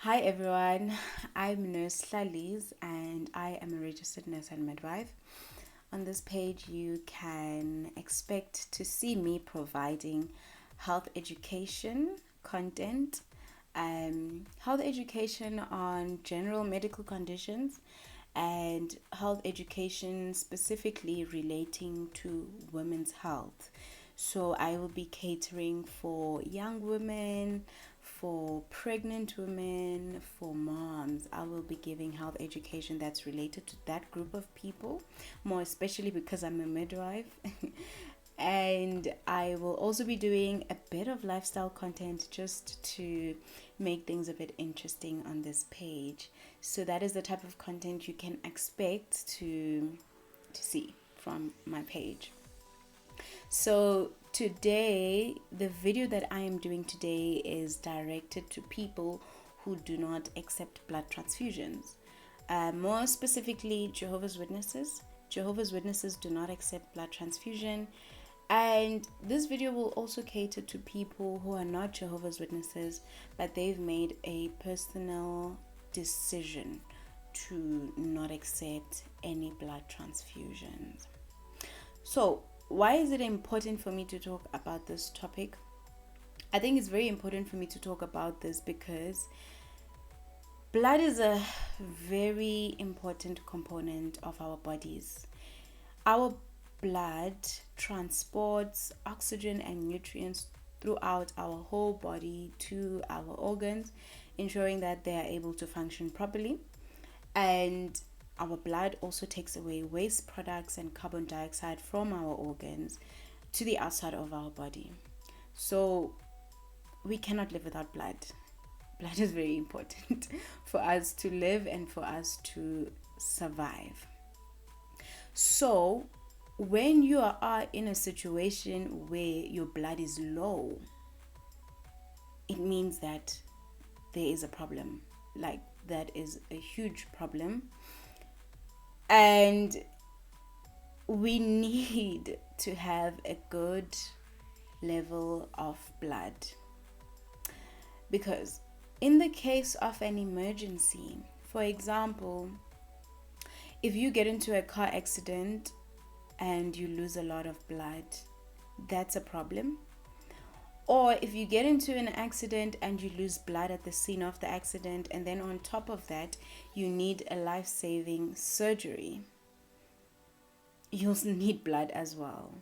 Hi everyone, I'm Nurse Laliz and I am a registered nurse and midwife. On this page, you can expect to see me providing health education content, health education on general medical conditions, and health education specifically relating to women's health. So I will be catering for young women, for pregnant women, for moms. I will be giving health education that's related to that group of people, more especially because I'm a midwife. And I will also be doing a bit of lifestyle content just to make things a bit interesting on this page. So that is the type of content you can expect to see from my page. So today, the video that I am doing today is directed to people who do not accept blood transfusions. More specifically, Jehovah's Witnesses. Jehovah's Witnesses do not accept blood transfusion. And this video will also cater to people who are not Jehovah's Witnesses, but they've made a personal decision to not accept any blood transfusions. So, why is it important for me to talk about this topic? I think it's very important for me to talk about this because blood is a very important component of our bodies. Our blood transports oxygen and nutrients throughout our whole body to our organs, ensuring that they are able to function properly. And our blood also takes away waste products and carbon dioxide from our organs to the outside of our body. So we cannot live without blood. Blood is very important for us to live and for us to survive. So when you are in a situation where your blood is low, it means that there is a problem. Like, that is a huge problem. And we need to have a good level of blood. Because in the case of an emergency, for example, if you get into a car accident and you lose a lot of blood, that's a problem. Or if you get into an accident and you lose blood at the scene of the accident, and then on top of that, you need a life-saving surgery, you'll need blood as well.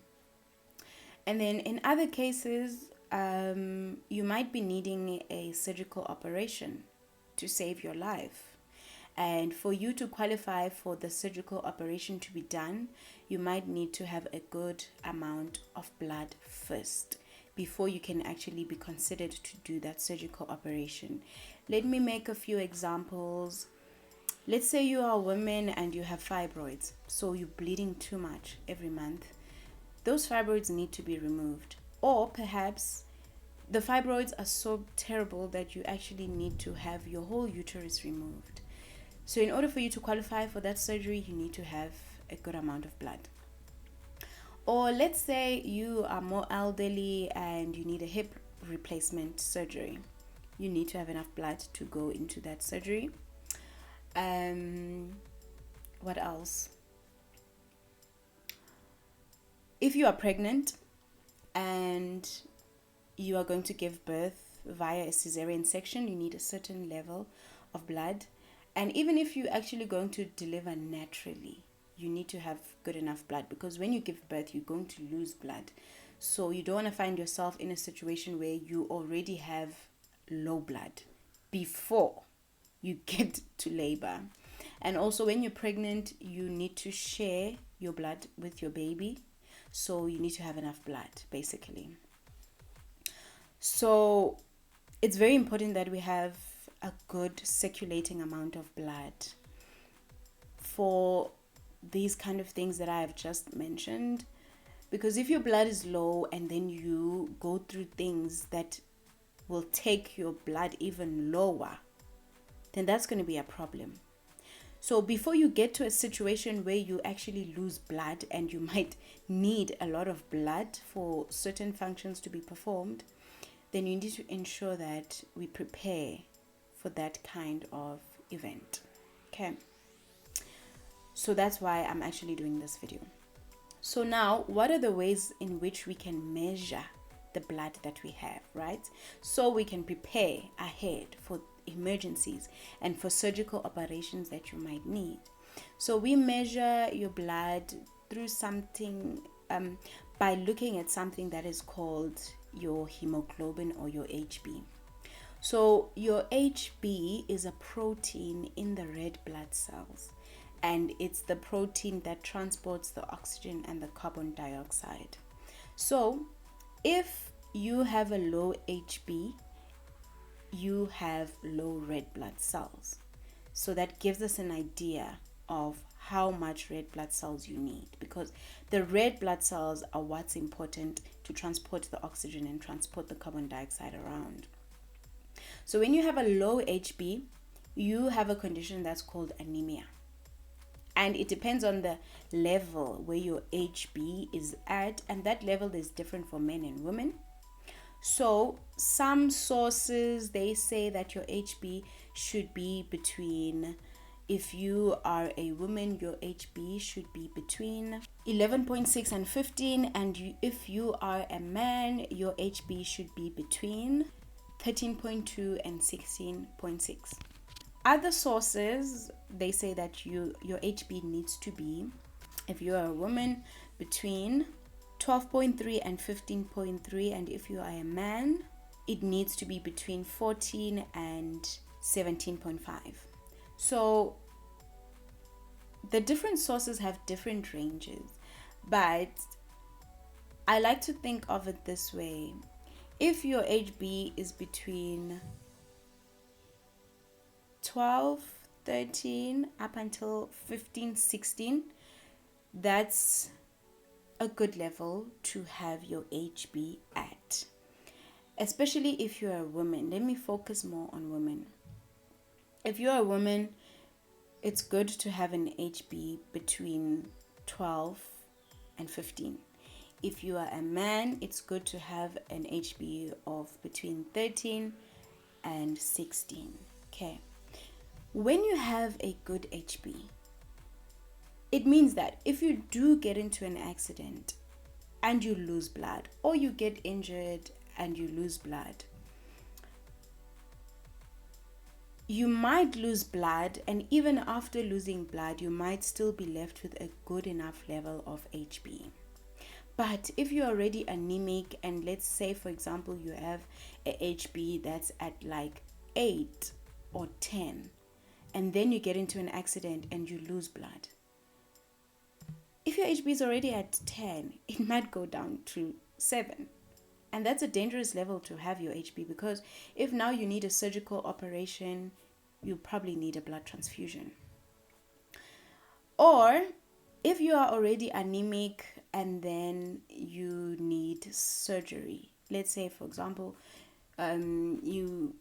And then in other cases, you might be needing a surgical operation to save your life. And for you to qualify for the surgical operation to be done, you might need to have a good amount of blood first before you can actually be considered to do that surgical operation. Let me make a few examples. Let's say you are a woman and you have fibroids, so you're bleeding too much every month. Those fibroids need to be removed. Or perhaps the fibroids are so terrible that you actually need to have your whole uterus removed. So in order for you to qualify for that surgery, you need to have a good amount of blood. Or let's say you are more elderly and you need a hip replacement surgery. You need to have enough blood to go into that surgery. What else? If you are pregnant and you are going to give birth via a cesarean section, you need a certain level of blood. And even if you're actually going to deliver naturally, you need to have good enough blood, because when you give birth, you're going to lose blood. So you don't want to find yourself in a situation where you already have low blood before you get to labor. And also when you're pregnant, you need to share your blood with your baby. So you need to have enough blood, basically. So it's very important that we have a good circulating amount of blood for these kind of things that I have just mentioned. Because if your blood is low and then you go through things that will take your blood even lower, then that's going to be a problem. So before you get to a situation where you actually lose blood and you might need a lot of blood for certain functions to be performed, then you need to ensure that we prepare for that kind of event. Okay, so that's why I'm actually doing this video. So now, what are the ways in which we can measure the blood that we have, right? So we can prepare ahead for emergencies and for surgical operations that you might need. So we measure your blood through something, by looking at something that is called your hemoglobin or your HB. So your HB is a protein in the red blood cells, and it's the protein that transports the oxygen and the carbon dioxide. So if you have a low HB, you have low red blood cells. So that gives us an idea of how much red blood cells you need, because the red blood cells are what's important to transport the oxygen and transport the carbon dioxide around. So when you have a low HB, you have a condition that's called anemia. And it depends on the level where your HB is at, and that level is different for men and women. So some sources, they say that your HB should be between, if you are a woman, your HB should be between 11.6 and 15, and if you are a man, your HB should be between 13.2 and 16.6. Other sources, they say that your HB needs to be, if you are a woman, between 12.3 and 15.3, and if you are a man, it needs to be between 14 and 17.5. So the different sources have different ranges, but I like to think of it this way. If your HB is between 12, 13 up until 15, 16, that's a good level to have your HB at. Especially if you're a woman. Let me focus more on women. If you're a woman, it's good to have an HB between 12 and 15. If you are a man, it's good to have an HB of between 13 and 16. Okay. When you have a good HB, it means that if you do get into an accident and you lose blood, or you get injured and you lose blood, you might lose blood, and even after losing blood, you might still be left with a good enough level of HB. But if you're already anemic, and let's say, for example, you have a HB that's at like 8 or 10, and then you get into an accident and you lose blood, if your HB is already at 10, it might go down to 7. And that's a dangerous level to have your HB, because if now you need a surgical operation, you probably need a blood transfusion. Or if you are already anemic and then you need surgery, let's say, for example, you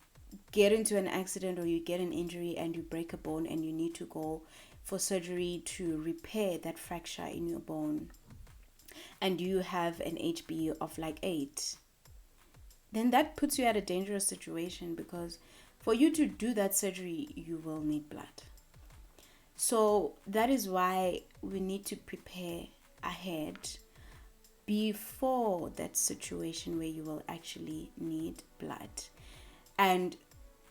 get into an accident or you get an injury and you break a bone and you need to go for surgery to repair that fracture in your bone, and you have an HB of like 8, then that puts you at a dangerous situation, because for you to do that surgery, you will need blood. So that is why we need to prepare ahead before that situation where you will actually need blood. And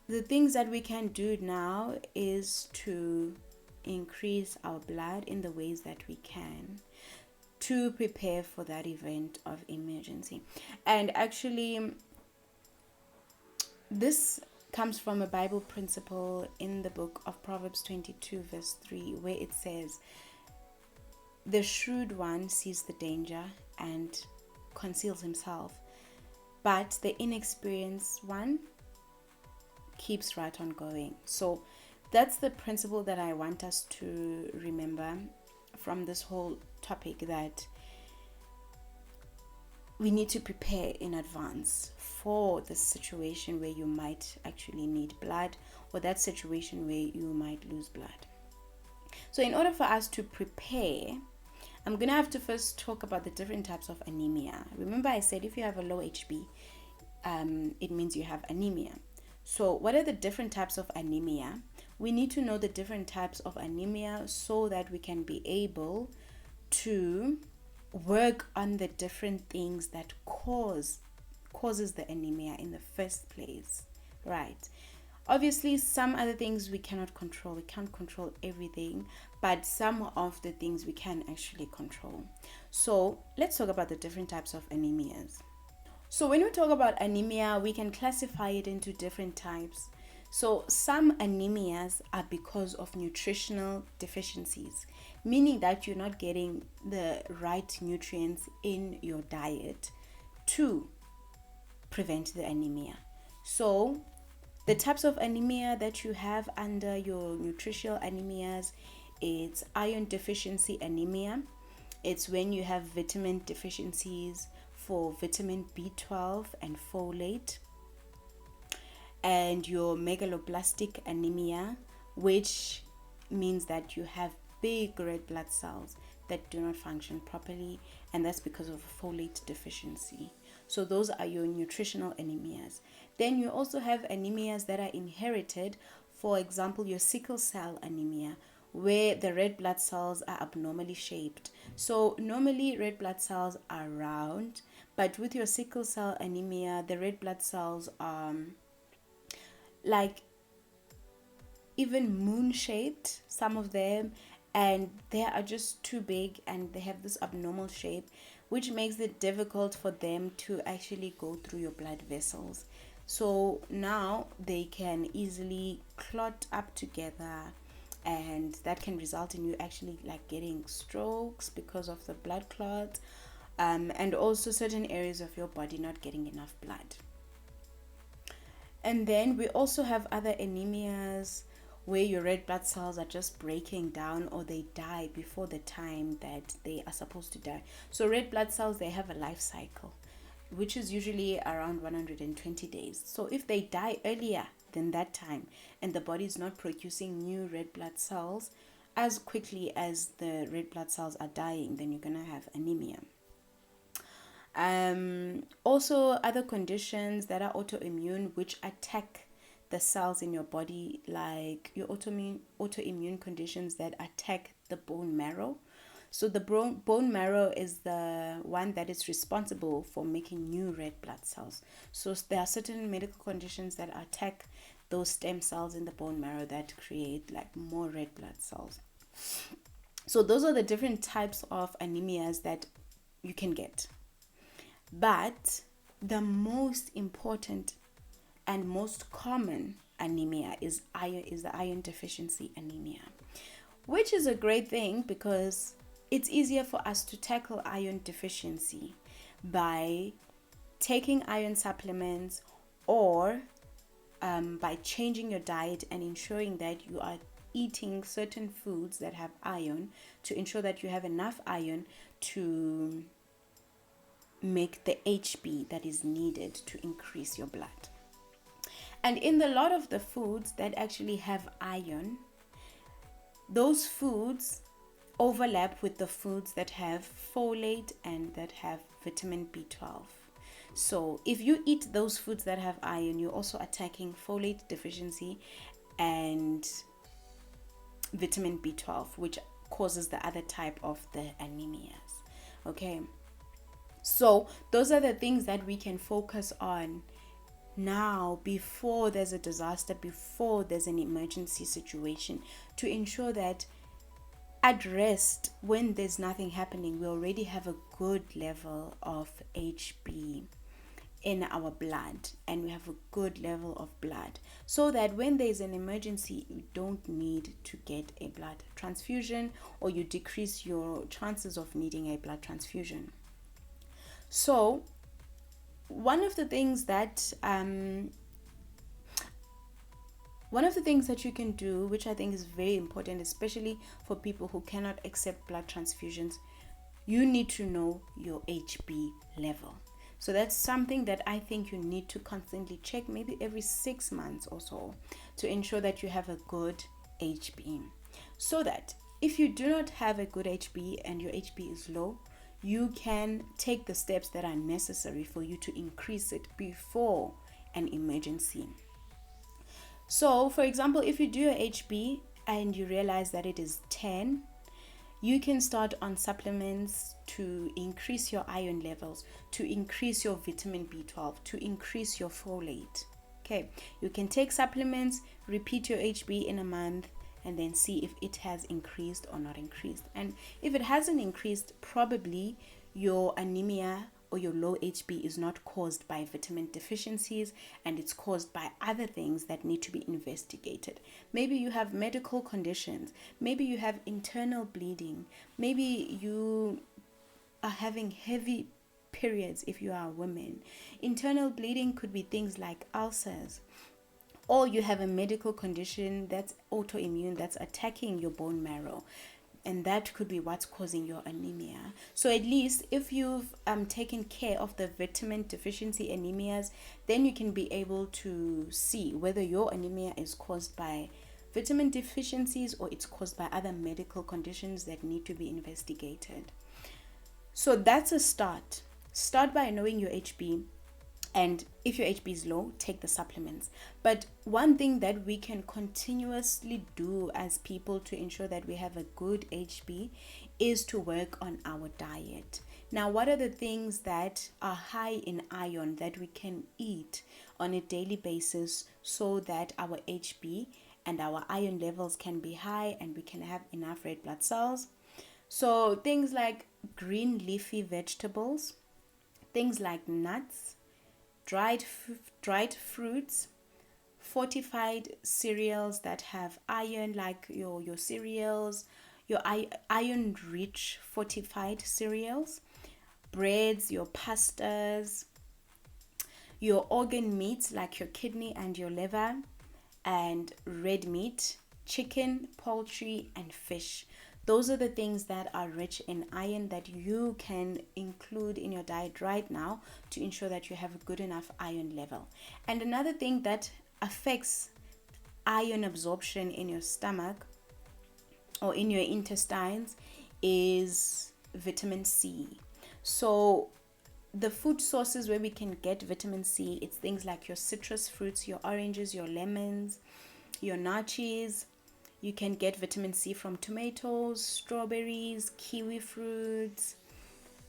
the things that we can do now is to increase our blood in the ways that we can to prepare for that event of emergency. And actually, this comes from a Bible principle in the book of Proverbs 22 verse 3, where it says, "The shrewd one sees the danger and conceals himself, but the inexperienced one keeps right on going." So that's the principle that I want us to remember from this whole topic, that we need to prepare in advance for the situation where you might actually need blood, or that situation where you might lose blood. So in order for us to prepare, I'm going to have to first talk about the different types of anemia. Remember I said if you have a low HB, it means you have anemia. So what are the different types of anemia? We need to know the different types of anemia so that we can be able to work on the different things that causes the anemia in the first place, right? Obviously, some other things we cannot control. We can't control everything, but some of the things we can actually control. So let's talk about the different types of anemias. So when we talk about anemia, we can classify it into different types. So some anemias are because of nutritional deficiencies, meaning that you're not getting the right nutrients in your diet to prevent the anemia. So the types of anemia that you have under your nutritional anemias, it's iron deficiency anemia. It's when you have vitamin deficiencies for vitamin B12 and folate. And your megaloblastic anemia, which means that you have big red blood cells that do not function properly, and that's because of folate deficiency. So those are your nutritional anemias. Then you also have anemias that are inherited. For example, your sickle cell anemia, where the red blood cells are abnormally shaped. So normally red blood cells are round, but with your sickle cell anemia, the red blood cells are like even moon shaped, some of them, and they are just too big and they have this abnormal shape, which makes it difficult for them to actually go through your blood vessels. So now they can easily clot up together, and that can result in you actually like getting strokes because of the blood clot, and also certain areas of your body not getting enough blood. And then we also have other anemias where your red blood cells are just breaking down or they die before the time that they are supposed to die. So red blood cells, they have a life cycle, which is usually around 120 days. So if they die earlier than that time and the body is not producing new red blood cells as quickly as the red blood cells are dying, then you're going to have anemia. Also other conditions that are autoimmune, which attack the cells in your body, like your autoimmune conditions that attack the bone marrow. So the bone marrow is the one that is responsible for making new red blood cells. So there are certain medical conditions that attack those stem cells in the bone marrow that create like more red blood cells. So those are the different types of anemias that you can get. But the most important and most common anemia is the iron deficiency anemia, which is a great thing because it's easier for us to tackle iron deficiency by taking iron supplements or by changing your diet and ensuring that you are eating certain foods that have iron to ensure that you have enough iron to make the HB that is needed to increase your blood. And in a lot of the foods that actually have iron, those foods overlap with the foods that have folate and that have vitamin B12. So if you eat those foods that have iron, you're also attacking folate deficiency and vitamin B12, which causes the other type of the anemias. Okay. So those are the things that we can focus on now before there's a disaster, before there's an emergency situation, to ensure that at rest, when there's nothing happening, we already have a good level of HB in our blood and we have a good level of blood, so that when there's an emergency, you don't need to get a blood transfusion or you decrease your chances of needing a blood transfusion. So one of the things that you can do, which I think is very important, especially for people who cannot accept blood transfusions, you need to know your HB level. So that's something that I think you need to constantly check, maybe every 6 months or so, to ensure that you have a good HB. So that if you do not have a good HB and your HB is low, you can take the steps that are necessary for you to increase it before an emergency. So, for example, if you do your HB and you realize that it is 10, you can start on supplements to increase your iron levels, to increase your vitamin B12, to increase your folate. Okay, you can take supplements, repeat your HB in a month, and then see if it has increased or not increased. And if it hasn't increased, probably your anemia or your low HB is not caused by vitamin deficiencies, and it's caused by other things that need to be investigated. Maybe you have medical conditions, maybe you have internal bleeding, maybe you are having heavy periods if you are a woman. Internal bleeding could be things like ulcers, or you have a medical condition that's autoimmune, that's attacking your bone marrow, and that could be what's causing your anemia. So at least if you've taken care of the vitamin deficiency anemias, then you can be able to see whether your anemia is caused by vitamin deficiencies or it's caused by other medical conditions that need to be investigated. So that's a start. Start by knowing your HB, and if your HB is low, take the supplements. But one thing that we can continuously do as people to ensure that we have a good HB is to work on our diet. Now, what are the things that are high in iron that we can eat on a daily basis so that our HB and our iron levels can be high and we can have enough red blood cells? So things like green leafy vegetables, things like nuts, dried fruits, fortified cereals that have iron, like your cereals, your iron rich fortified cereals, breads, your pastas, your organ meats like your kidney and your liver, and red meat, chicken, poultry, and fish. Those are the things that are rich in iron that you can include in your diet right now to ensure that you have a good enough iron level. And another thing that affects iron absorption in your stomach or in your intestines is vitamin C. So the food sources where we can get vitamin C, it's things like your citrus fruits, your oranges, your lemons, your nachis. You can get vitamin C from tomatoes, strawberries, kiwi fruits,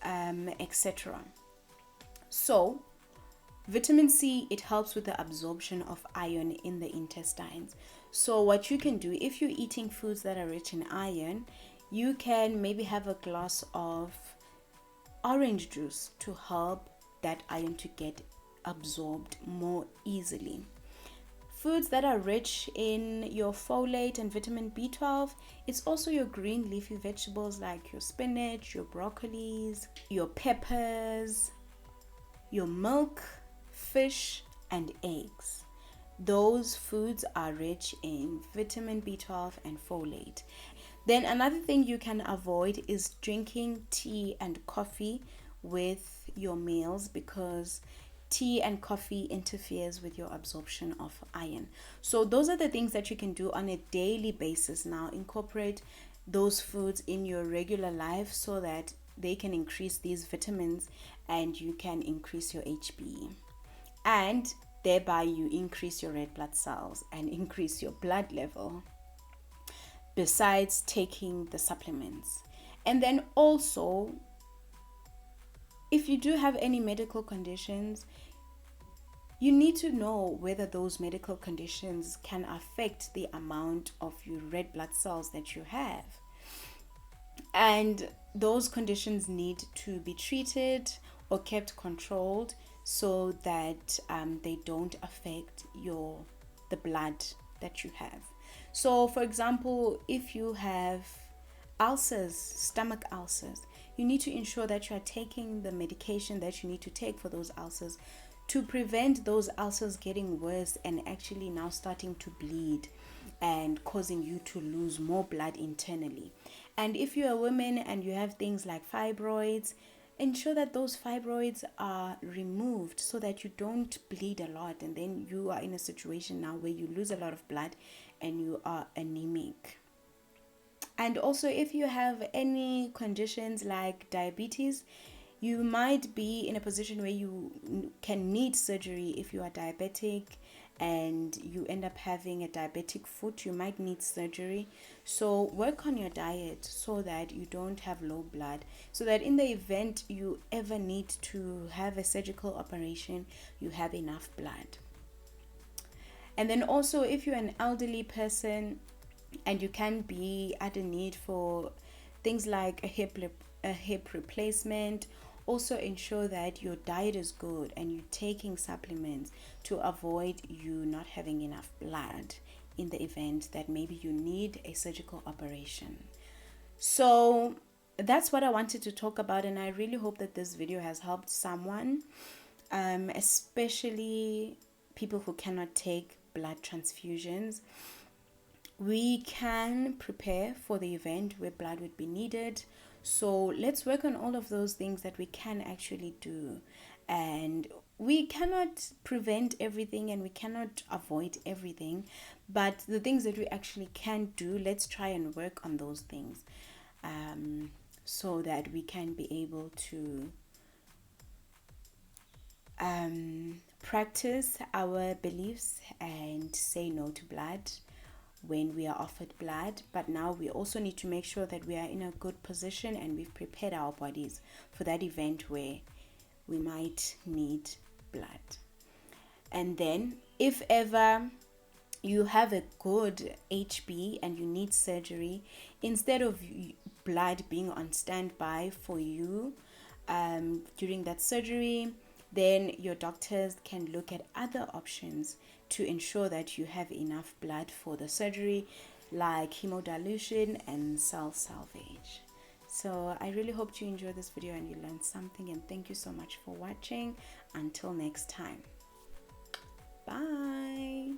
etc. So, vitamin C, it helps with the absorption of iron in the intestines. So, what you can do, if you're eating foods that are rich in iron, you can maybe have a glass of orange juice to help that iron to get absorbed more easily. Foods that are rich in your folate and vitamin B12, it's also your green leafy vegetables like your spinach, your broccolis, your peppers, your milk, fish, and eggs. Those foods are rich in vitamin B12 and folate. Then another thing you can avoid is drinking tea and coffee with your meals, because tea and coffee interferes with your absorption of iron. So those are the things that you can do on a daily basis. Now incorporate those foods in your regular life so that they can increase these vitamins and you can increase your HB, and thereby you increase your red blood cells and increase your blood level, besides taking the supplements. And then also, if you do have any medical conditions, you need to know whether those medical conditions can affect the amount of your red blood cells that you have. And those conditions need to be treated or kept controlled so that they don't affect the blood that you have. So, for example, if you have ulcers, stomach ulcers, you need to ensure that you are taking the medication that you need to take for those ulcers to prevent those ulcers getting worse and actually now starting to bleed and causing you to lose more blood internally. And if you're a woman and you have things like fibroids, ensure that those fibroids are removed so that you don't bleed a lot, and then you are in a situation now where you lose a lot of blood and you are anemic. And also, if you have any conditions like diabetes, you might be in a position where you can need surgery if you are diabetic, and you end up having a diabetic foot, you might need surgery. So work on your diet so that you don't have low blood, so that in the event you ever need to have a surgical operation, you have enough blood. And then also, if you're an elderly person and you can be at a need for things like a hip replacement, also ensure that your diet is good and you're taking supplements to avoid you not having enough blood in the event that maybe you need a surgical operation. So that's what I wanted to talk about, and I really hope that this video has helped someone, especially people who cannot take blood transfusions. We can prepare for the event where blood would be needed. So let's work on all of those things that we can actually do. And we cannot prevent everything and we cannot avoid everything, but the things that we actually can do, let's try and work on those things, so that we can be able to practice our beliefs and say no to blood when we are offered blood. But now we also need to make sure that we are in a good position and we've prepared our bodies for that event where we might need blood. And then if ever you have a good HB and you need surgery, instead of blood being on standby for you during that surgery, then your doctors can look at other options to ensure that you have enough blood for the surgery, like hemodilution and cell salvage. So I really hope you enjoyed this video and you learned something, and thank you so much for watching. Until next time, bye.